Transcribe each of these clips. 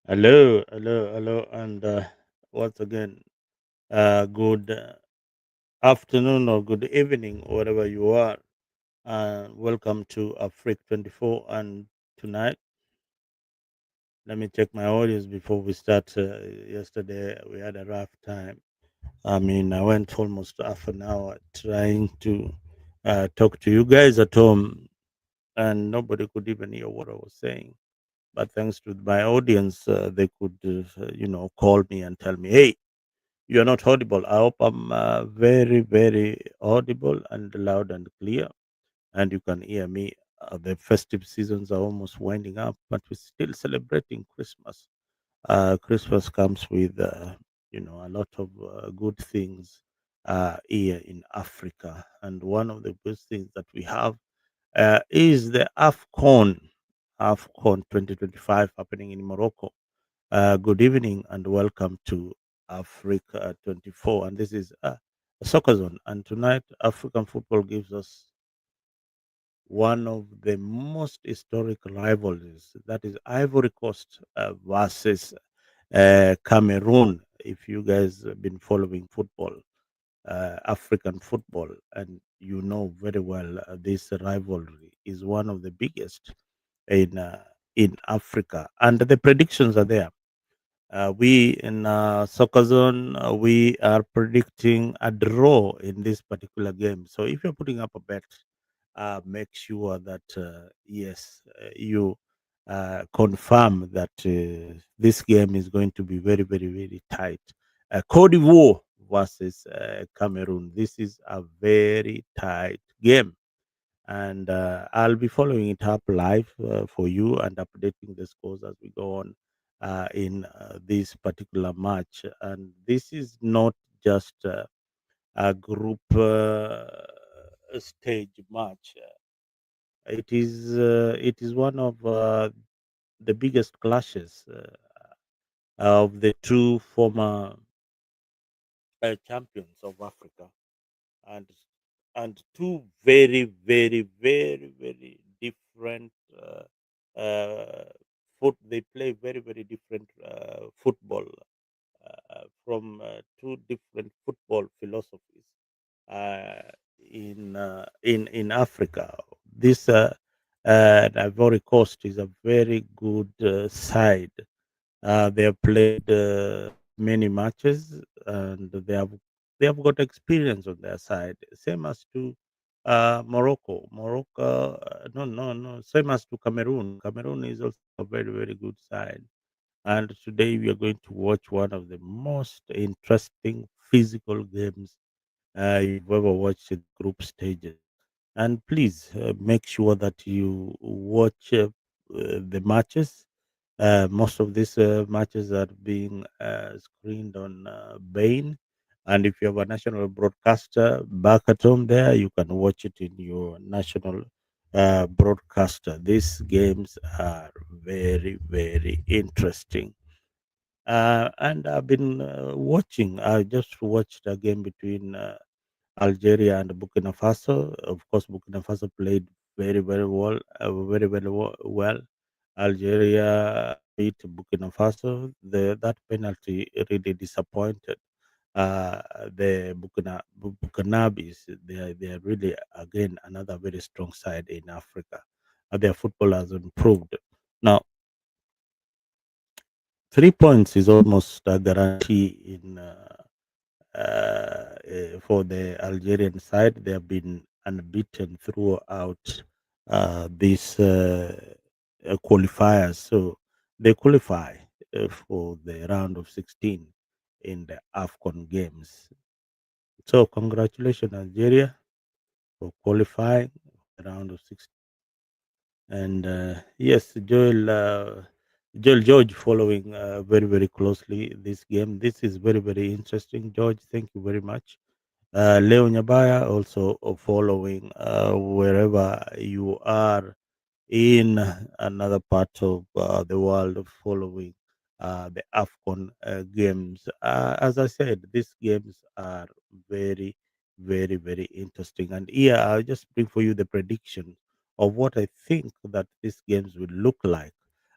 Hello, hello, hello, and once again, good afternoon or good evening, wherever you are. Welcome to AFRIQ24. And tonight, let me check my audience before we start. Yesterday, we had a rough time. I mean, I went almost half an hour trying to talk to you guys at home, and nobody could even hear what I was saying. But thanks to my audience, they could, call me and tell me, hey, you're not audible. I hope I'm very, very audible and loud and clear, and you can hear me. The festive seasons are almost winding up, but we're still celebrating Christmas. Christmas comes with, a lot of good things here in Africa, and one of the good things that we have is the Afcon 2025 happening in Morocco. Good evening and welcome to Africa 24. And this is a soccer zone. And tonight, African football gives us one of the most historic rivalries. That is Ivory Coast versus Cameroon. If you guys have been following football, African football, and you know very well this rivalry is one of the biggest in Africa. And the predictions are there. We in Soccer Zone, we are predicting a draw in this particular game. So if you're putting up a bet, make sure that yes, you confirm that this game is going to be very, very, very tight. Cote d'Ivoire versus Cameroon. This is a very tight game, and I'll be following it up live for you and updating the scores as we go on in this particular match. And this is not just a group stage match. It is one of the biggest clashes of the two former champions of Africa, and two very, very, very, very different foot. They play very, very different football from two different football philosophies uh, in Africa. This Ivory Coast is a very good side. They have played many matches, and they have got experience on their side. Same as to Morocco. Morocco, no, no, no. Same as to Cameroon. Cameroon is also a very, very good side. And today we are going to watch one of the most interesting physical games you've ever watched in group stages. And please make sure that you watch the matches. Most of these matches are being screened on Bain. And if you have a national broadcaster back at home there, you can watch it in your national broadcaster. These games are very, very interesting. And I've been watching, I just watched a game between Algeria and Burkina Faso. Of course, Burkina Faso played very, very well, very, very well. Algeria beat Burkina Faso. That penalty really disappointed uh, the Burkinabes. They are really again another very strong side in Africa. Their football has improved. Now, 3 points is almost a guarantee in. For the Algerian side, they have been unbeaten throughout these qualifiers. So they qualify for the round of 16 in the Afcon games. So congratulations, Algeria, for qualifying the round of 16. And yes, Joel George following very, very closely this game. This is very, very interesting. George, thank you very much. Leo Nyabaya also following wherever you are in another part of the world, following the AFCON games. As I said, these games are very, very, very interesting. And here I'll just bring for you the prediction of what I think that these games will look like.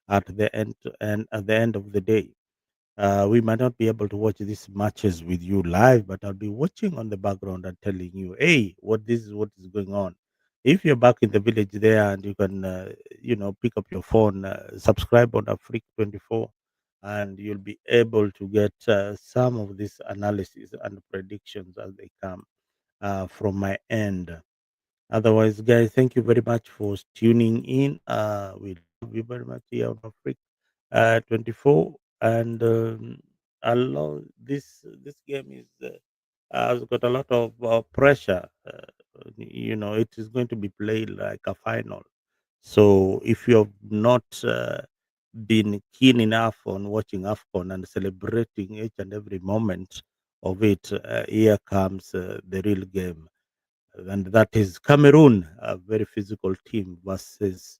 at the end, and at the end of the day. We might not be able to watch these matches with you live, but I'll be watching on the background and telling you, hey, what is going on. If you're back in the village there and you can, pick up your phone, subscribe on AFRIQ24, and you'll be able to get some of this analysis and predictions as they come from my end. Otherwise, guys, thank you very much for tuning in. We love you very much here on Africa 24, and I love this. This game is has got a lot of pressure. It is going to be played like a final. So if you have not been keen enough on watching Afcon and celebrating each and every moment of it, here comes the real game, and that is Cameroon, a very physical team versus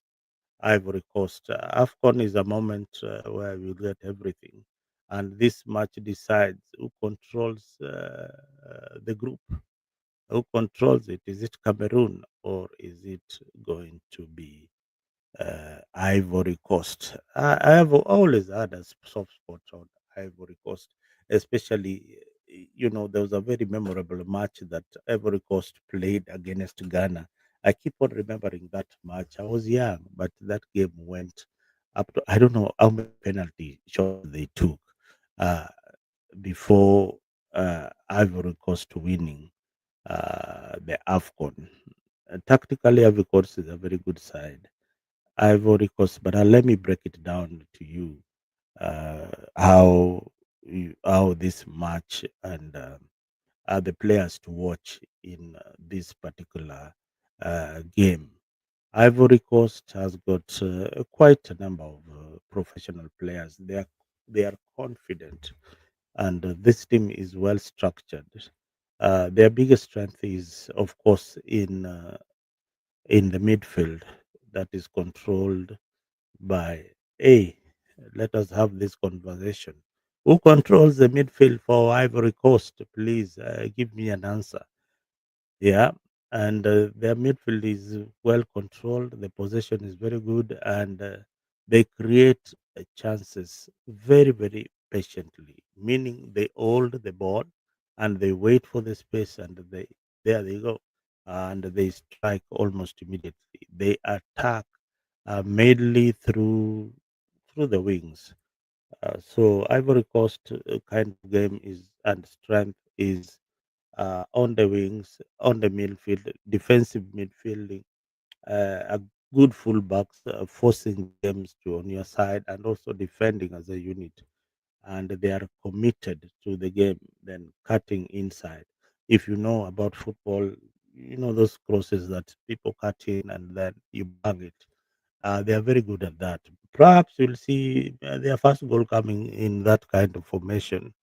Ivory Coast. Afcon is a moment where you get everything, and this match decides who controls the group, who controls it. Is it Cameroon or is it going to be Ivory Coast? I have always had a soft spot on Ivory Coast, especially. There was a very memorable match that Ivory Coast played against Ghana. I keep on remembering that match. I was young, but that game went up to, I don't know how many penalty shots they took uh, before Ivory Coast winning the Afcon. Tactically, Ivory Coast is a very good side. Ivory Coast, but let me break it down to you uh, how how this match and are the players to watch in this particular game. Ivory Coast has got quite a number of professional players. They are confident, and this team is well structured. Their biggest strength is, of course, in the midfield that is controlled by A. Let us have this conversation. Who controls the midfield for Ivory Coast? Please give me an answer. Yeah, and their midfield is well controlled. The possession is very good, and they create chances very, very patiently. Meaning they hold the ball and they wait for the space, and there they go, and they strike almost immediately. They attack mainly through the wings. So Ivory Coast kind of game is and strength is on the wings, on the midfield, defensive midfielding, a good fullbacks, forcing games to on your side, and also defending as a unit. And they are committed to the game, then cutting inside. If you know about football, you know those crosses that people cut in and then you bang it. They are very good at that. Perhaps you'll see their first goal coming in that kind of formation,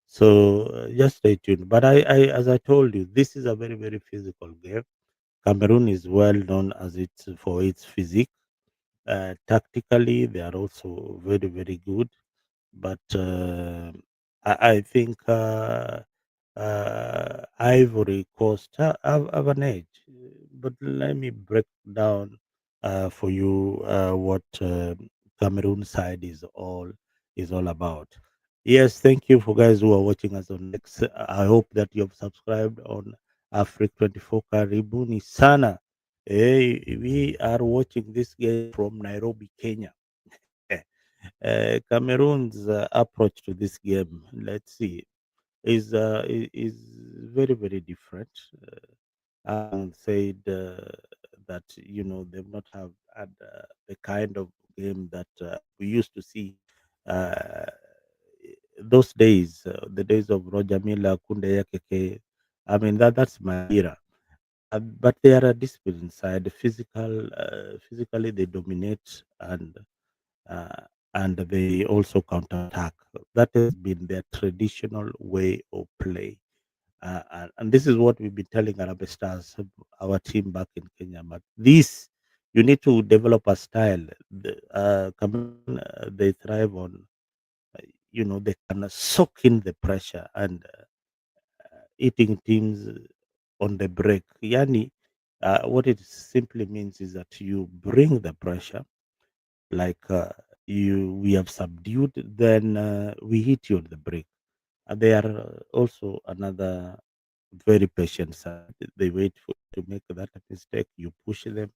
so just stay tuned. But as I told you, this is a very, very physical game. Cameroon is well known as it's for its physique. Tactically, they are also very, very good. But I think Ivory Coast have an edge. But let me break down for you what Cameroon side is all about. Yes, thank you for guys who are watching us on X. I hope that you have subscribed on AFRIQ24. Karibuni sana. Hey, we are watching this game from Nairobi, Kenya. Cameroon's approach to this game, let's see, is very, very different. Said that they've not have had the kind of game that we used to see uh, those days, the days of Roger Miller, Kunde Yakeke. I mean that's my era. But they are a disciplined side. Physically they dominate, uh, and they also counterattack. That has been their traditional way of play. And this is what we've been telling Arabic Stars, our team back in Kenya. But this, you need to develop a style. Cameroon, they thrive on, they can soak in the pressure and eating teams on the break. Yani, what it simply means is that you bring the pressure, like we have subdued, then we hit you on the break. They are also another very patient side. They wait for you to make that mistake. You push them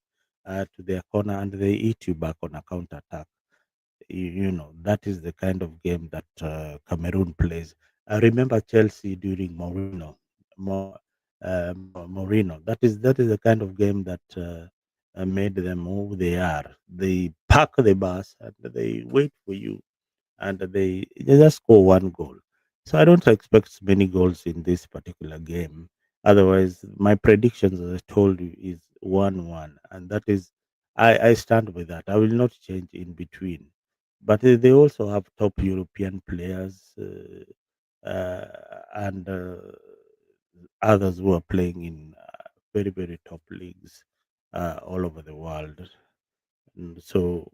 to their corner, and they eat you back on a counter attack. You know that is the kind of game that Cameroon plays. I remember Chelsea during Mourinho. That is the kind of game that made them who they are. They park the bus and they wait for you, and they just score one goal. So I don't expect many goals in this particular game. Otherwise, my predictions, as I told you, is 1-1, and that is I stand with that. I will not change in between. But they also have top European players and others who are playing in very very top leagues all over the world. So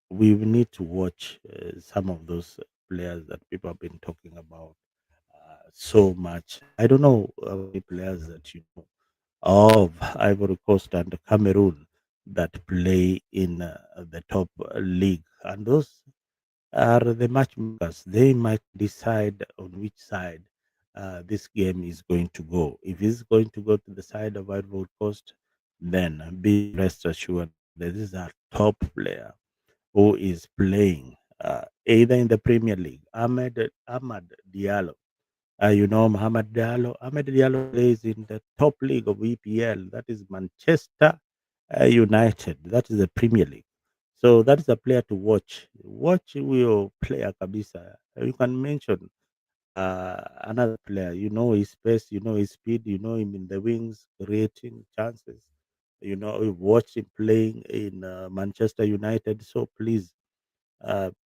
we will need to watch some of those players that people have been talking about so much. I don't know how many players that you know of Ivory Coast and Cameroon that play in the top league, and those are the matchmakers. They might decide on which side this game is going to go. If it's going to go to the side of Ivory Coast, then be rest assured that this is a top player who is playing either in the Premier League. Ahmad Diallo. You know Mohamed Diallo. Ahmed Diallo plays in the top league of EPL. That is Manchester United. That is the Premier League. So that is a player to watch. Watch your player, Kabisa. You can mention another player. You know his pace, you know his speed, you know him in the wings, creating chances. You know, you've watched him playing in Manchester United. So please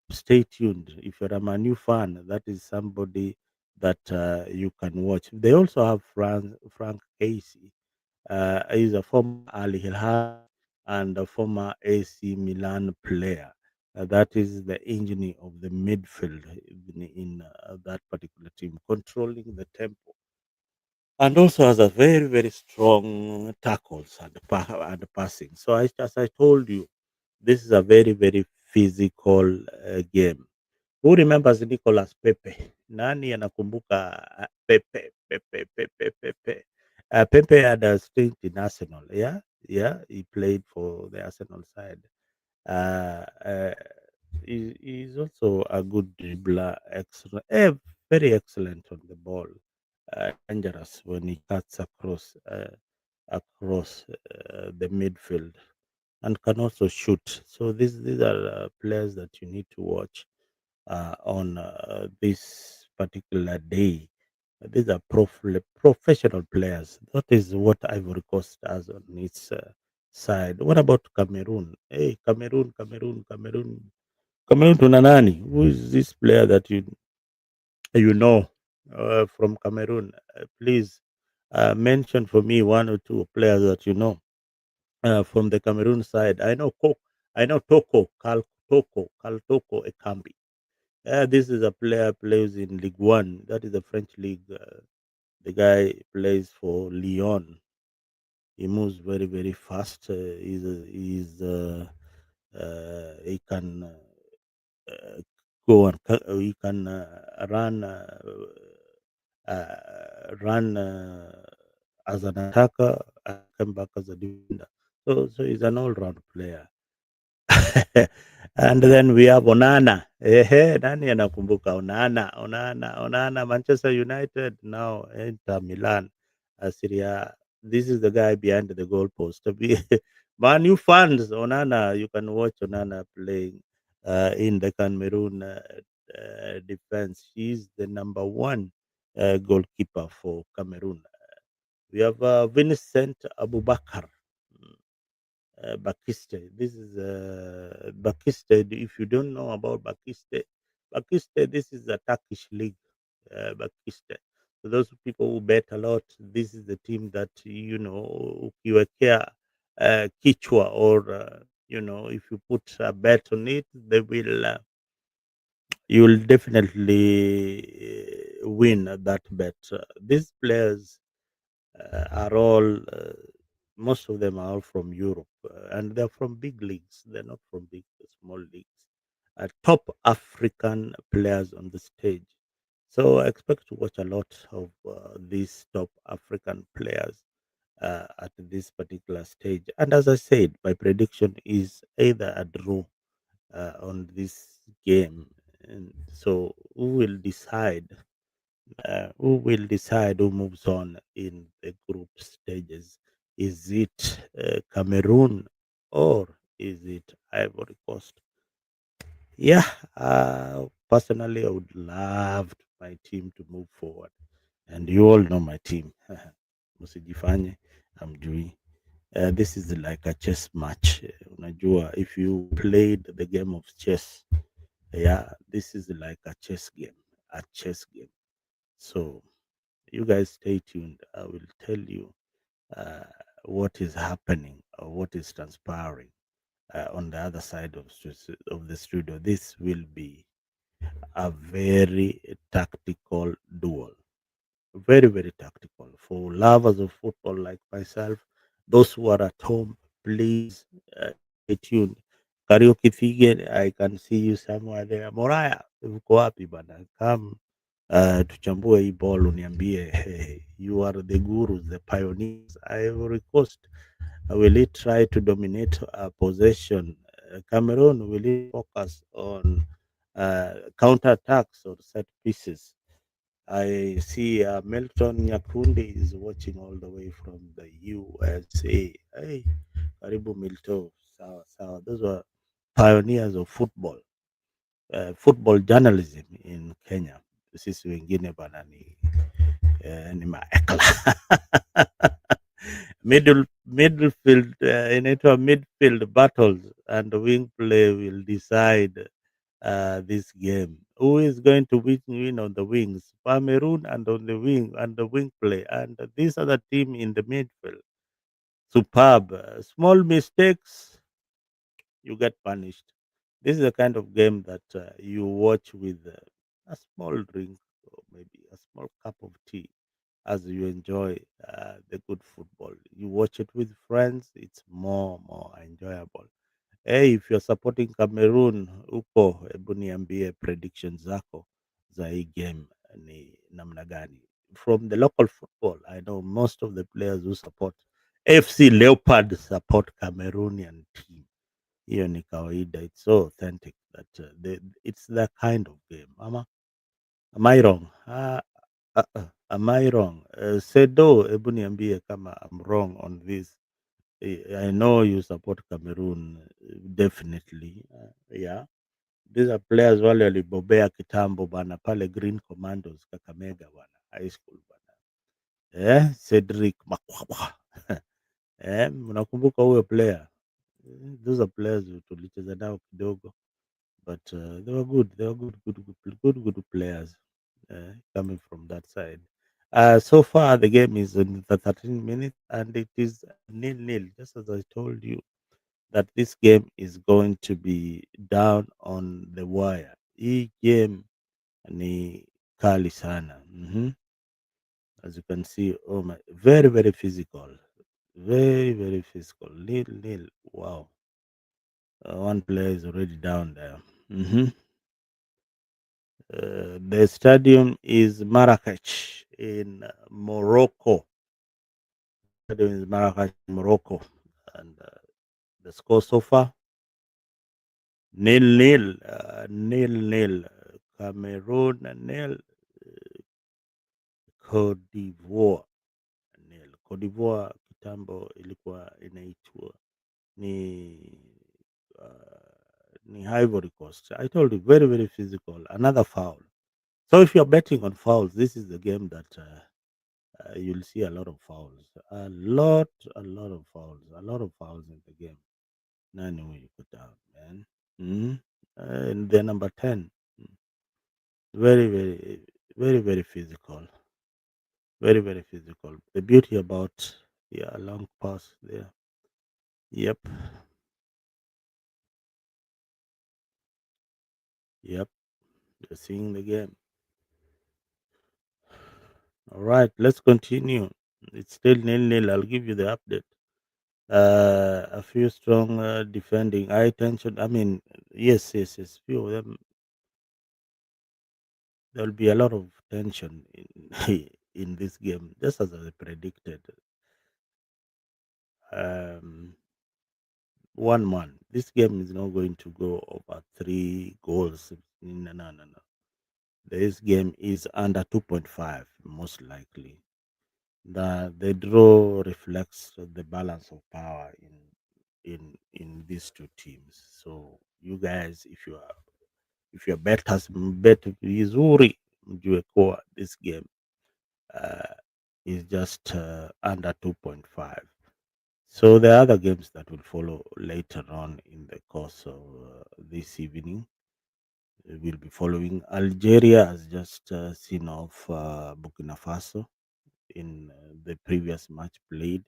stay tuned. If you're a Manu fan, that is somebody that you can watch. They also have Frank Casey. He's a former Al Hilal and a former AC Milan player. That is the engineer of the midfield in that particular team, controlling the tempo, and also has a very very strong tackles and passing. So as I told you, this is a very very physical game. Who remembers Nicolas Pepe? Nani anakumbuka Pepe? Pepe had a stint in Arsenal. Yeah, yeah, he played for the Arsenal side. Uh, uh, he's also a good dribbler, excellent, very excellent on the ball, dangerous when he cuts across the midfield, and can also shoot. So these are players that you need to watch on this particular day. These are professional players. That is what Ivory Coast has on its side. What about Cameroon? Hey, Cameroon to Nanani. Who is this player that you know from Cameroon? Please mention for me one or two players that you know from the Cameroon side. I know Cal Toko Ekambi. This is a player plays in League One. That is the French league. The guy plays for Lyon. He moves very very fast. He can he can run as an attacker and come back as a defender. So he's an all round player. And then we have Onana. Ehe, nani anakumbuka Onana, Manchester United, now Inter Milan, Syria. This is the guy behind the goalpost. Man, you fans, Onana, you can watch Onana playing in the Cameroon defense. He's the number one goalkeeper for Cameroon. We have Vincent Abubakar. Bakiste. This is Bakiste. If you don't know about Bakiste, this is a Turkish league. Bakiste. For those people who bet a lot, this is the team that you know. Ukiwekea kichwa, or if you put a bet on it, they will. You will definitely win that bet. These players are all most of them are all from Europe, and they're from big leagues. They're not from big small leagues. top African players on the stage. So I expect to watch a lot of these top African players at this particular stage. And as I said, my prediction is either a draw on this game. And so who will decide who moves on in the group stages? Is it Cameroon or is it Ivory Coast? Yeah, personally, I would love my team to move forward, and you all know my team. Msijifanye hamjui. This is like a chess match. Unajua, if you played the game of chess, yeah, this is like a chess game. So you guys stay tuned. I will tell you uh, what is happening or what is transpiring on the other side of the studio. This will be a very tactical duel. Very, very tactical. For lovers of football like myself, those who are at home, please stay tuned. Karaoke Fige, I can see you somewhere there. Moraya, uko wapi bana? Come tuchambue hii ball uniambie, hey, you are the gurus, the pioneers. Ivory Coast, will it try to dominate possession? Cameroon, will it focus on counter attacks or set pieces? I see Milton Nyakundi is watching all the way from the USA. Hey, karibu Milton. Sawa sawa. Those were pioneers of football journalism in Kenya. Sisi wengine bana ni maekla. Midfield inaitwa midfield battles and wing play will decide this game. Who is going to win on the wings? Cameroon and on the wing play, and this other team in the midfield. Superb. Small mistakes, you get punished. This is the kind of game that you watch with a small drink or maybe a small cup of tea as you enjoy the good football. You watch it with friends, it's more enjoyable. Hey, if you're supporting Cameroon huko, hebu niambie predictions zako za hii game ni namna gani? From the local football, I know most of the players who support FC Leopard support Cameroonian team. Hiyo ni kawaida. It's so authentic that it's that kind of game. Am I wrong? Am I wrong? Sedo, hebu niambie kama I'm wrong on this. I know you support Cameroon, definitely. Yeah. These are players wale walibobea kitambo bana pale Green Commandos Kakamega bana, high school bana. Cedric Makwakwa. Mnakumbuka huyo player? Those are players tulicheza nao kidogo, but they were good. They were good players coming from that side. So far, the game is in the 13 minutes and it is nil-nil, just as I told you that this game is going to be down on the wire. Hii game ni kali sana. As you can see, oh my, very physical, very physical. Nil. Wow, one player is already down there. The stadium is Marrakech in Morocco. Stadium is Marrakech, Morocco, and the score so far nil. Cameroon nil, Cote d'Ivoire nil. Cote d'Ivoire kitambo ilikuwa inaitwa ni ni Ivory Coast. I told you, very physical. Another foul. So if you're betting on fouls, this is the game that you'll see a lot of fouls. A lot of fouls in the game. None way you put down, man. And they're number 10. Very physical. Very physical. The beauty about, yeah, a long pass there. Yep. You're seeing the game. All right, let's continue. It's still nil-nil. I'll give you the update. A few strong defending high tension. I mean, yes, yes, yes. Few of them. There will be a lot of tension in in this game, just as I predicted. Um, 1-1. This game is not going to go over 3 goals. No, no, no, no. This game is under 2.5, most likely. The draw reflects the balance of power in these two teams. So you guys, if your bet vizuri, mjue kuwa this game uh, is just under 2.5. So there are other games that will follow later on in the course of this evening. We'll be following. Algeria has just seen off Burkina Faso in the previous match played.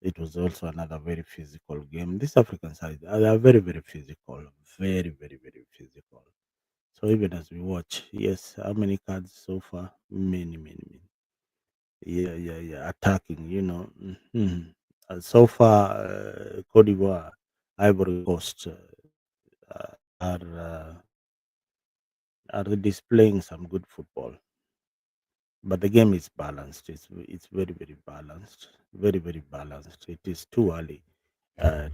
It was also another very physical game. This African side, they are very, very physical. Very, very, very physical. So even as we watch, yes, how many cards so far? Many, many, many. Yeah, yeah, yeah. Attacking, you know. Mhm. So far, Cote d'Ivoire, Ivory Coast uh, are uh, are displaying some good football. But the game is balanced. It's very, very balanced. Very, very balanced. It is too early uh,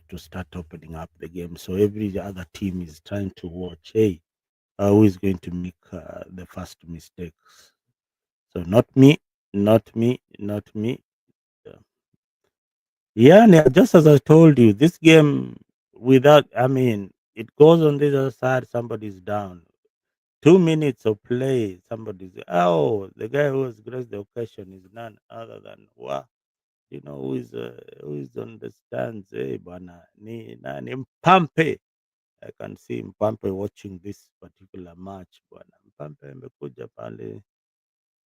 to start opening up the game. So every other team is trying to watch. Hey, who is going to make the first mistakes? So not me, not me, not me. Yeah, yeah, just as I told you, this game without, I mean, it goes on the other side, somebody's down. 2 minutes of play, somebody's, oh, the guy who has graced the occasion is none other than, wow, you know, who is on the stands, hey, bana, ni Mpampe. I can see Mpampe watching this particular match, bwana. Mpampe amekuja pale,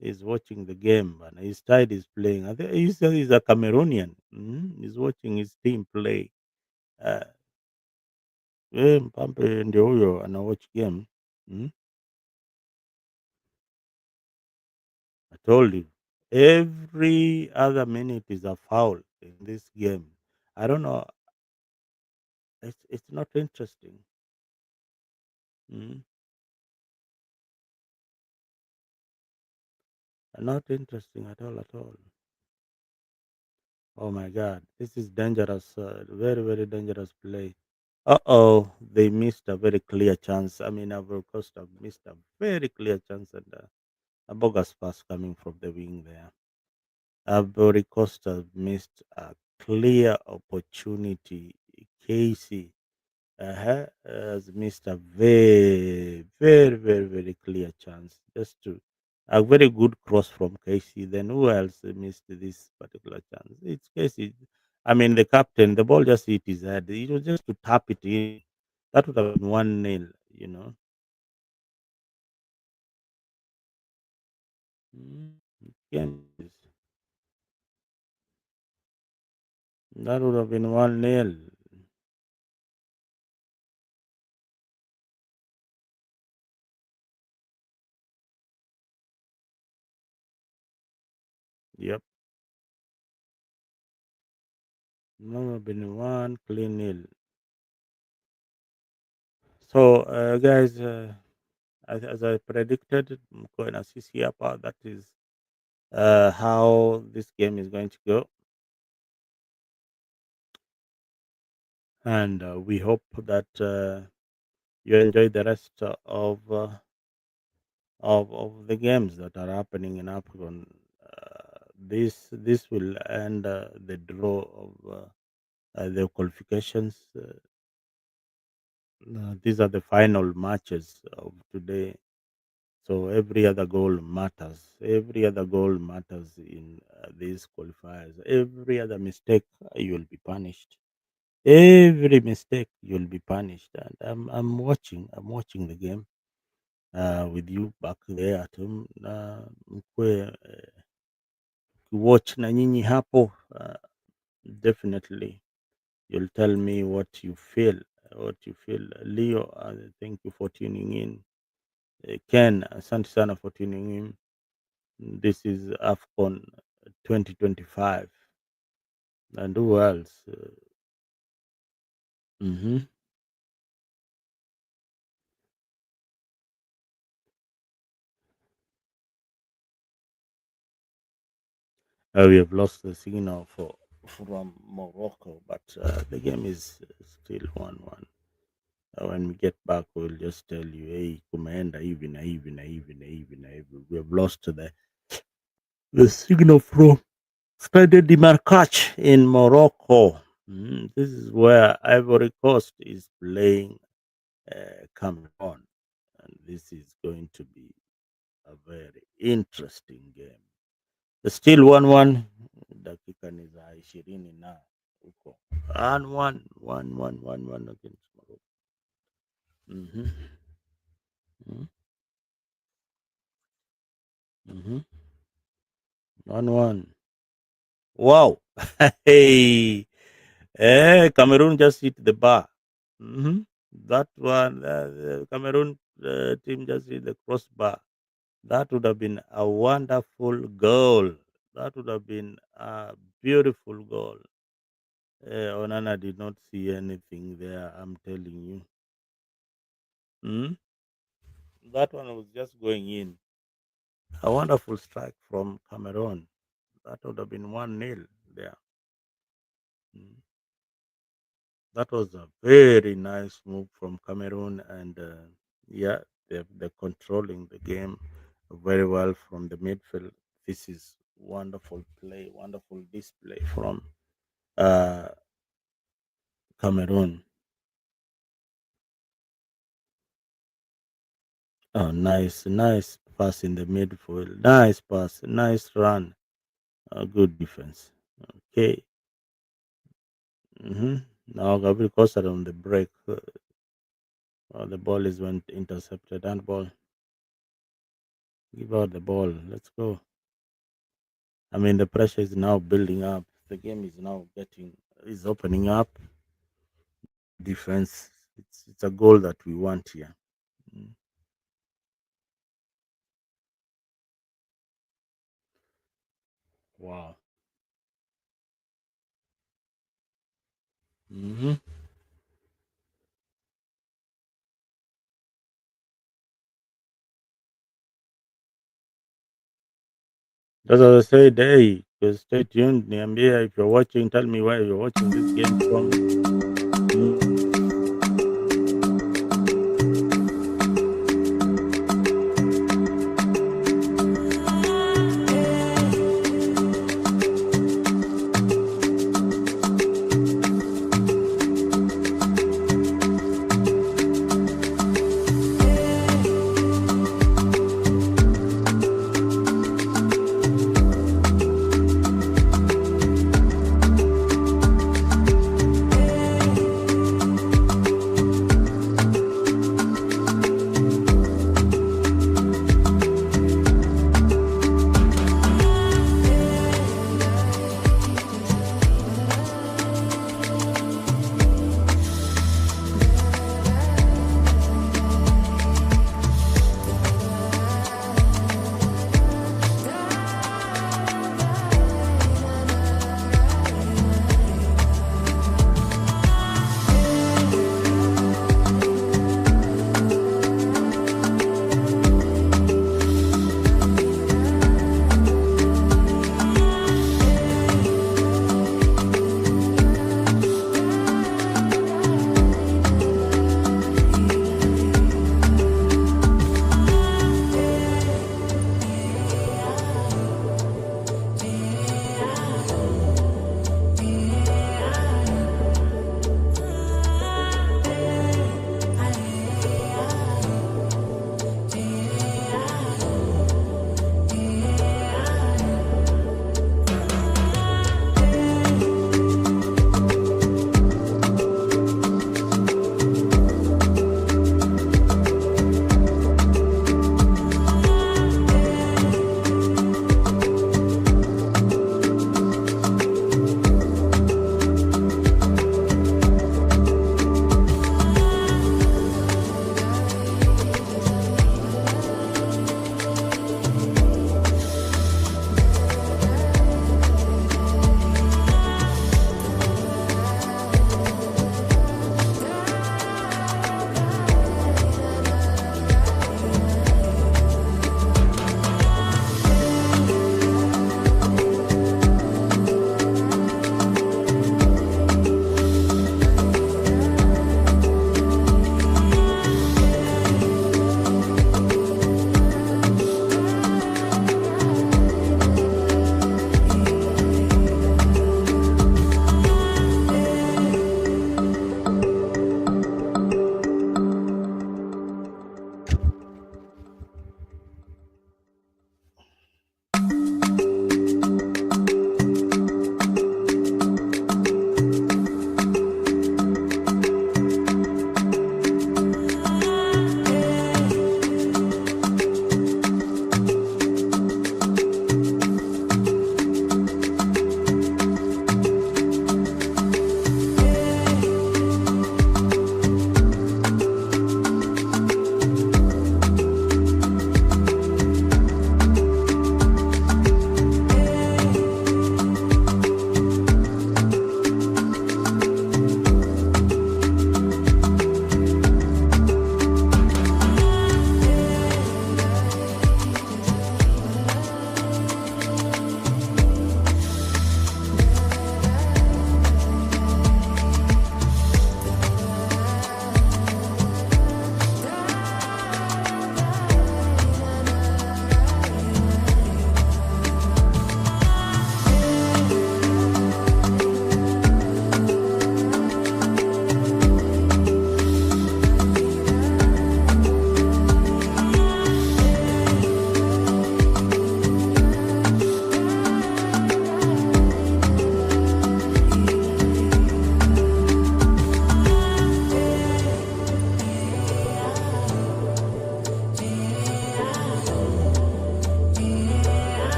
is watching the game, bwana. His side is playing. I think he's a Cameroonian. He's watching his team play. Uh, Mpampe ndio huyo ana watch game. Mm? I told you, every other minute is a foul in this game. I don't know. It's not interesting. Mm? Not interesting at all, at all. Oh my God, this is dangerous. Very, very dangerous play. Uh-oh, they missed a very clear chance. I mean, Ivory Coast have missed a very clear chance and a bogus pass coming from the wing there. Ivory Coast have missed a clear opportunity. Casey has missed a very, very, very, very clear chance. Just to a very good cross from Casey. Then who else missed this particular chance? It's Casey. I mean, the captain. The ball just hit his head. It was just to tap it in. That would have been 1-0. You know. Mm, Again, that would have been 1-0. Yep. That would have been one clean nil. So, guys, as I predicted, Mko and Assisi Apa, that is how this game is going to go. And we hope that you enjoy the rest of the games that are happening in Afcon. This will end the draw of the qualifications. These are the final matches of today. So every other goal matters. Every other goal matters in these qualifiers. Every other mistake, you will be punished. Every mistake, you'll be punished. And I'm watching. I'm watching the game with you back there at home. Mkwe watch na nyinyi hapo. Definitely, you'll tell me what you feel. What you feel, Leo. Thank you for tuning in. Ken, asante sana for tuning in. This is Afcon 2025. And who else? Mhm. We have lost the signal from Morocco, but the game is still 1-1. When we get back, we'll just tell you, hey, kumeenda hivi na hivi na hivi na hivi na hivi. We have lost the signal from Stade de Marrakech in Morocco. This is where Ivory Coast is playing Cameroon, and this is going to be a very interesting game. Still 1-1, dakika ni za 20 na huko 1-1 against Morocco. Mhm, mhm, mhm. 1-1. Wow. Hey, Cameroon just hit the bar. That one, the Cameroon team just hit the crossbar. That would have been a wonderful goal. That would have been a beautiful goal. Onana did not see anything there, I'm telling you. Mm? That one was just going in. A wonderful strike from Cameroon. That would have been 1-0 there. Mm. That was a very nice move from Cameroon, and yeah, they're controlling the game very well from the midfield. This is wonderful play, wonderful display from uh, Cameroon. Oh, nice pass in the midfield. Nice pass, nice run, good defense. Okay. Now Gabriel Costa on the break. The ball is went intercepted. And ball. Give out the ball. Let's go. I mean, the pressure is now building up. The game is now is opening up. Defense. It's a goal that we want here. Mm. Wow. hmm As I said, hey, just stay tuned. Niambia if you're watching. Tell me where you're watching this game from. Mm.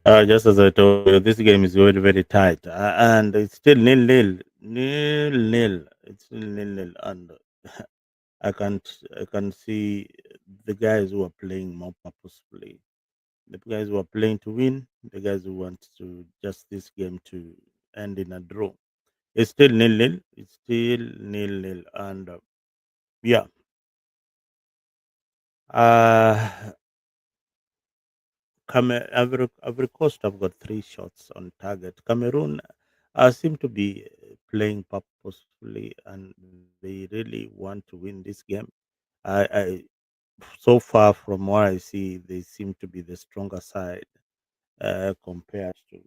Just as I told you, this game is very, very tight, and it's still nil. It's still nil, and I can see the guys who are playing more purposefully, the guys who are playing to win, the guys who want to just this game to end in a draw. It's still nil. It's still nil, and yeah. Uh, Every Coast have got three shots on target. Cameroon seem to be playing purposefully, and they really want to win this game. I so far from what I see, they seem to be the stronger side compared to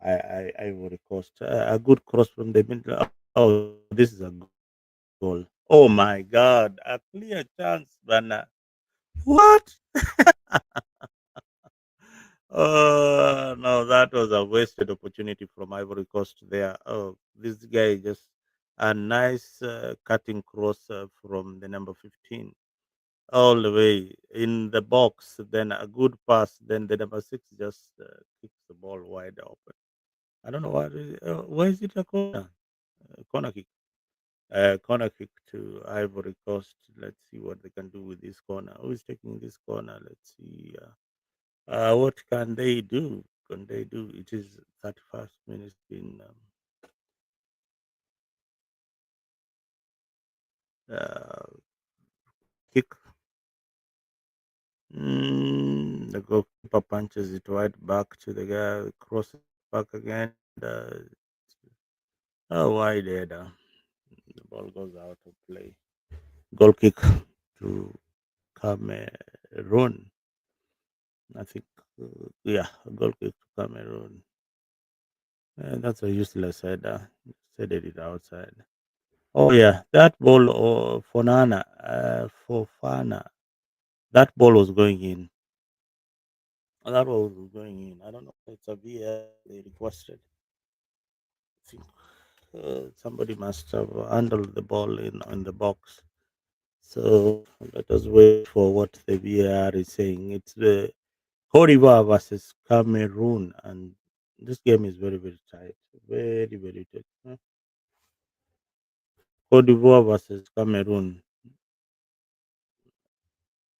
Ivory Coast. A good cross from the middle. Oh, this is a goal. Oh my God, a clear chance, Bana. What? No, that was a wasted opportunity from Ivory Coast there. Oh, this guy just a nice cutting cross from the number 15 all the way in the box. Then a good pass. Then the number 6 just kicks the ball wide open. I don't know why is it a corner? Corner kick. Corner kick to Ivory Coast. Let's see what they can do with this corner. Who is taking this corner? Let's see. What can they do? Can they do? It is 31st minute in kick. The goalkeeper punches it right back to the guy, crosses back again. Oh, wide header. The ball goes out of play. Goal kick to Cameroon. I think, yeah, goal kick to Cameroon. That's a useless header. Said it outside. Oh yeah, that ball for Nana, for Fana, that ball was going in. That ball was going in. I don't know. It's a VAR they requested. I think somebody must have handled the ball in the box. So let us wait for what the VAR is saying. It's the Cote d'Ivoire versus Cameroon, and this game is very very tight, very very tight. Cote d'Ivoire versus Cameroon.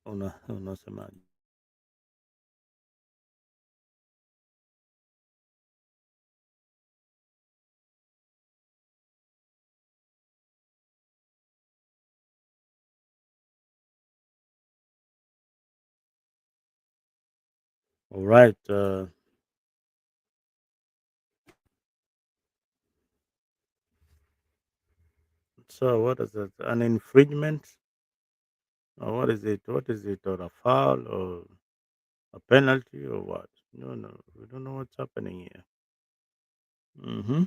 Unasema. All right. So what is it? An infringement? Or what is it? What is it? Or a foul or a penalty or what? No, no, we don't know what's happening here. Hmm.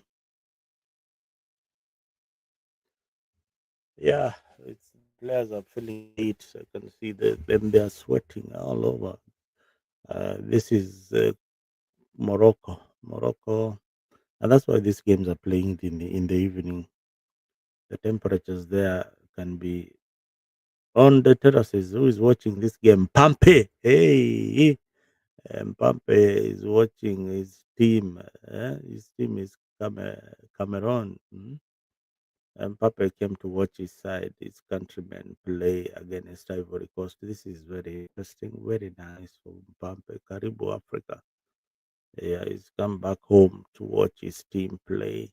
Yeah, it's players are feeling it. I can see them. They are sweating all over. This is Morocco, and that's why these games are playing in the evening. The temperatures there can be on the terraces. Who is watching this game? Pampe. Hey, Mbappe is watching his team. His team is Cameroon. Mbappe came to watch his side, his countrymen play against Ivory Coast. This is very interesting, very nice for Mbappe. Karibu Africa. Yeah, he's come back home to watch his team play.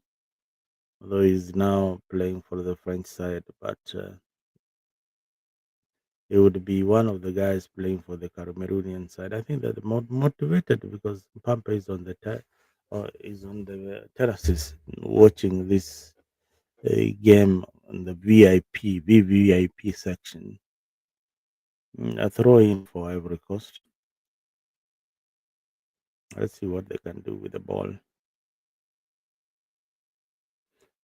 Although he's now playing for the French side, but he would be one of the guys playing for the Cameroonian side. I think that they're more motivated because Pampa is on the is on the terraces watching this game on the VIP VVIP section. A throw in for Ivory Coast. Let's see what they can do with the ball.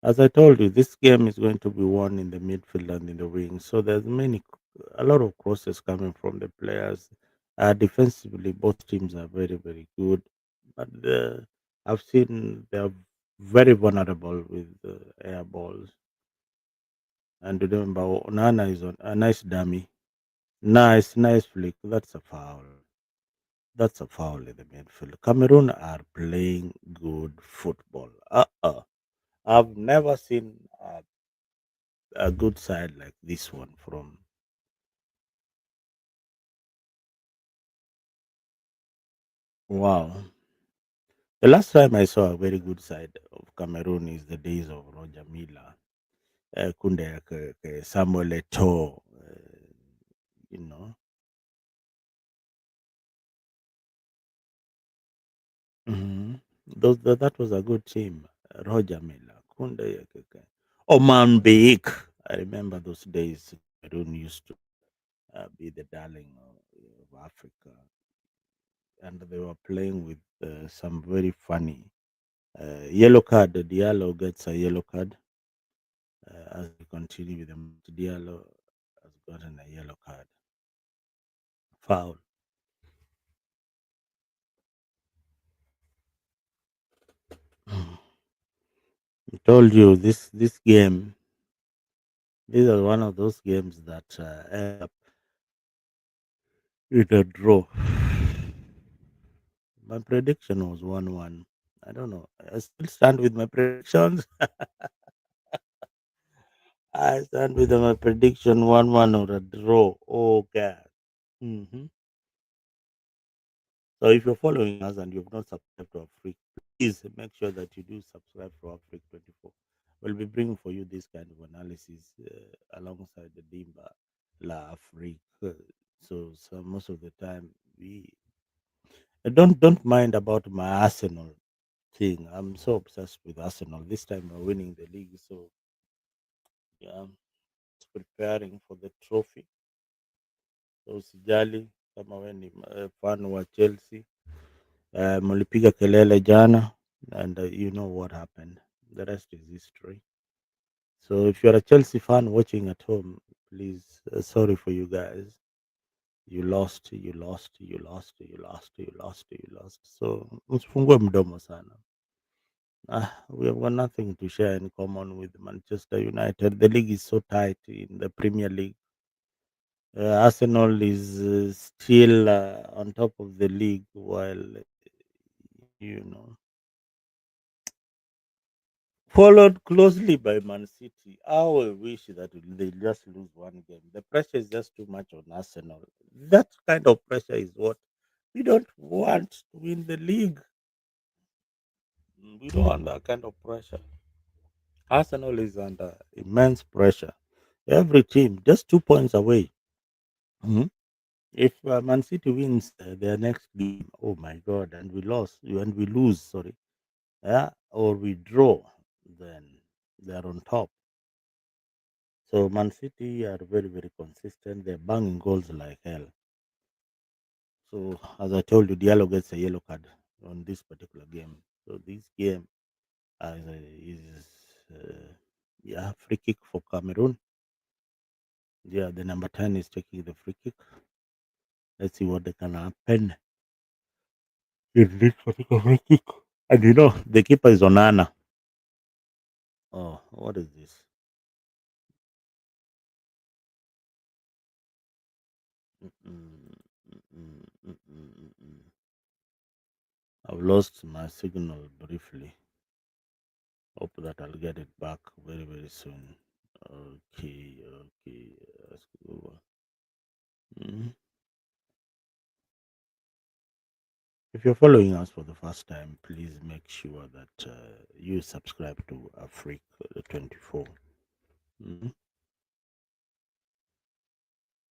As I told you, this game is going to be won in the midfield and in the wing. So there's a lot of crosses coming from the players. Defensively, both teams are very, very good, but I've seen they're very vulnerable with air balls. And remember, Onana is on a nice dummy, nice flick. That's a foul. That's a foul in the midfield. Cameroon are playing good football. I've never seen a good side like this one from. Wow. The last time I saw a very good side of Cameroon is the days of Roger Miller, Kunde, Samuel Eto'o, you know. Mhm. That was a good team. Roger Miller, Kunde, Oman Beik. I remember those days. Cameroon used to be the darling of Africa, and they were playing with some very funny yellow card. Diallo gets a yellow card as we continue with the match. Diallo has gotten a yellow card. Foul. I told you this game. This is one of those games that end up in a draw. My prediction was 1-1. I don't know. I still stand with my predictions. I stand with my prediction 1-1 or a draw. Oh, God. Hmm. So if you're following us and you've not subscribed to Afrique, please make sure that you do subscribe to Afrique24. We'll be bringing for you this kind of analysis alongside the Dimba La Afrique. So most of the time we don't mind about my Arsenal thing. I'm so obsessed with Arsenal. This time we're winning the league, so yeah, preparing for the trophy. So usijali kama wewe ni fan wa Chelsea. Mlipiga kelele jana, and you know what happened. The rest is history. So if you're a Chelsea fan watching at home, please, sorry for you guys. You lost, you lost, you lost, you lost, you lost, you lost. So msifungue mdomo sana. We have got nothing to share in common with Manchester United. The league is so tight in the Premier League. Arsenal is still on top of the league, while you know followed closely by Man City. How I wish that they just lose one game. The pressure is just too much on Arsenal. That kind of pressure is what we don't want to win the league. We don't want that kind of pressure. Arsenal is under immense pressure. Every team just 2 points away. Mhm. If Man City wins their next game, oh my God, and we lose, sorry, yeah, or we draw, then they are on top. So Man City are very, very consistent. They're banging goals like hell. So as I told you, Diallo gets a yellow card on this particular game. So this game is yeah, free kick for Cameroon. Yeah, the number 10 is taking the free kick. Let's see what they can happen in this particular free kick. And you know, the keeper is Onana. Oh, what is this? Mm-mm, mm-mm, mm-mm, mm-mm. I've lost my signal briefly. Hope that I'll get it back very, very soon. Okay, okay. Let's go. Mhm. If you're following us for the first time, please make sure that you subscribe to AFRIQ24. Mhm.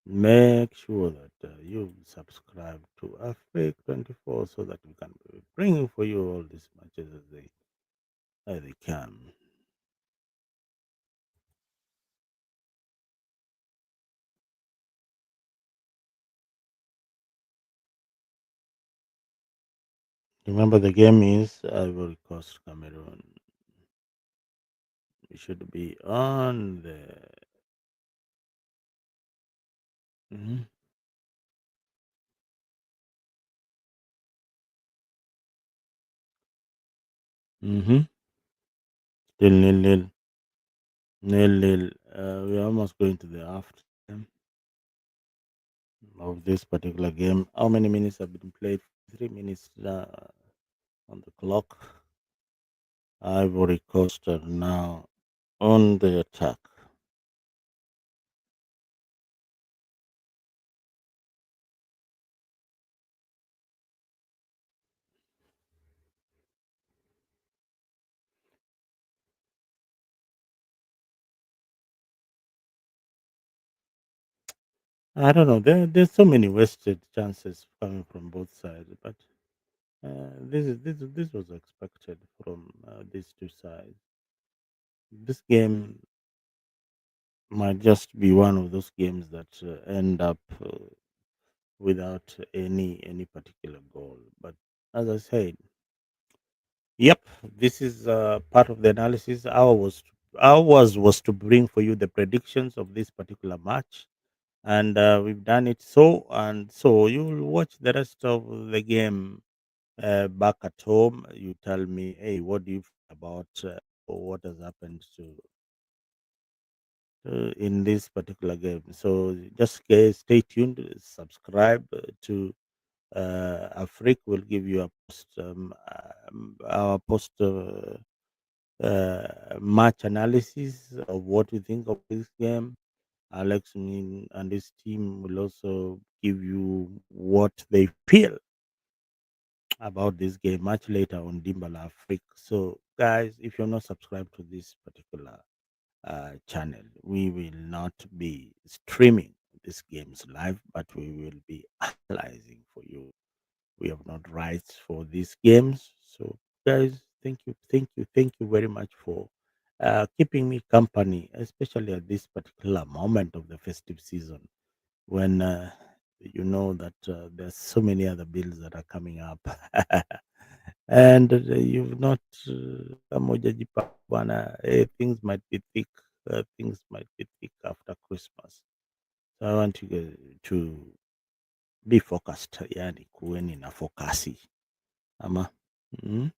Make sure that you subscribe to AFRIQ24 so that we can be bringing for you all these matches as they can. Remember, the game is Ivory Coast Cameroon. We should be on the. Mhm. Mhm. Still nil nil. Nil nil. We're almost going to the half time. of this particular game. How many minutes have been played? 3 minutes on the clock. Ivory Coast are now on the attack. I don't know. There's so many wasted chances coming from both sides, but this was expected from these two sides. This game might just be one of those games that end up without any particular goal. But as I said, yep, this is part of the analysis. Ours was to bring for you the predictions of this particular match, and we've done it so. And so you'll watch the rest of the game back at home. You tell me, hey, what do you feel about what has happened to in this particular game? So just stay tuned, subscribe to Afrik. Will give you a post our post match analysis of what we think of this game. Alex and his team will also give you what they feel about this game much later on Dimbala Afrik. So, guys, if you're not subscribed to this particular channel, we will not be streaming these games live, but we will be analyzing for you. We have not rights for these games. So, guys, thank you very much for keeping me company, especially at this particular moment of the festive season when you know that there's so many other bills that are coming up. And you've not kama hujajipanga bwana, things might be thick. Things might be thick after Christmas. So I want you guys to be focused, yani kuweni na fokasi ama mm,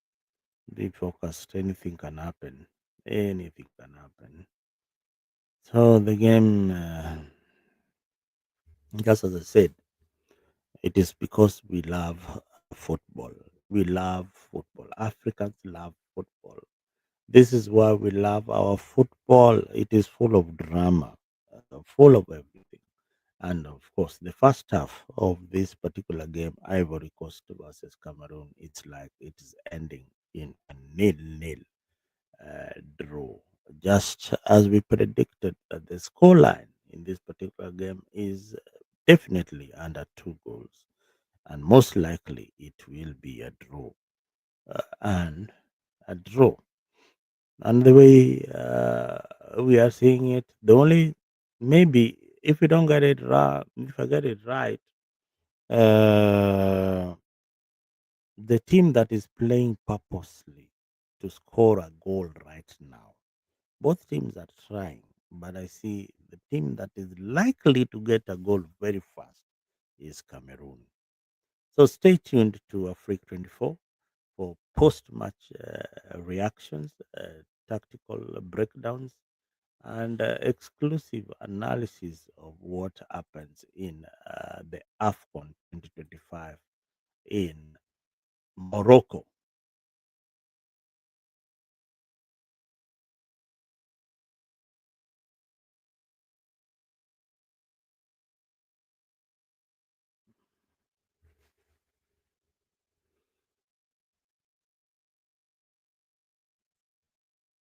be focused. Anything can happen. Anything can happen. So the game, just as I said, it is because we love football. We love football. Africans love football. This is why we love our football. It is full of drama, full of everything. And of course, the first half of this particular game, Ivory Coast versus Cameroon, it's like it is ending in a nil-nil draw. Just as we predicted that the scoreline in this particular game is definitely under 2 goals, and most likely it will be a draw. And a draw. And the way we are seeing it, the only maybe if we don't get it right, if I get it right, uh, the team that is playing purposely to score a goal right now, both teams are trying, but I see the team that is likely to get a goal very fast is Cameroon. So stay tuned to AFRIQ24 for post-match reactions, tactical breakdowns, and exclusive analysis of what happens in the Afcon 2025 in Morocco.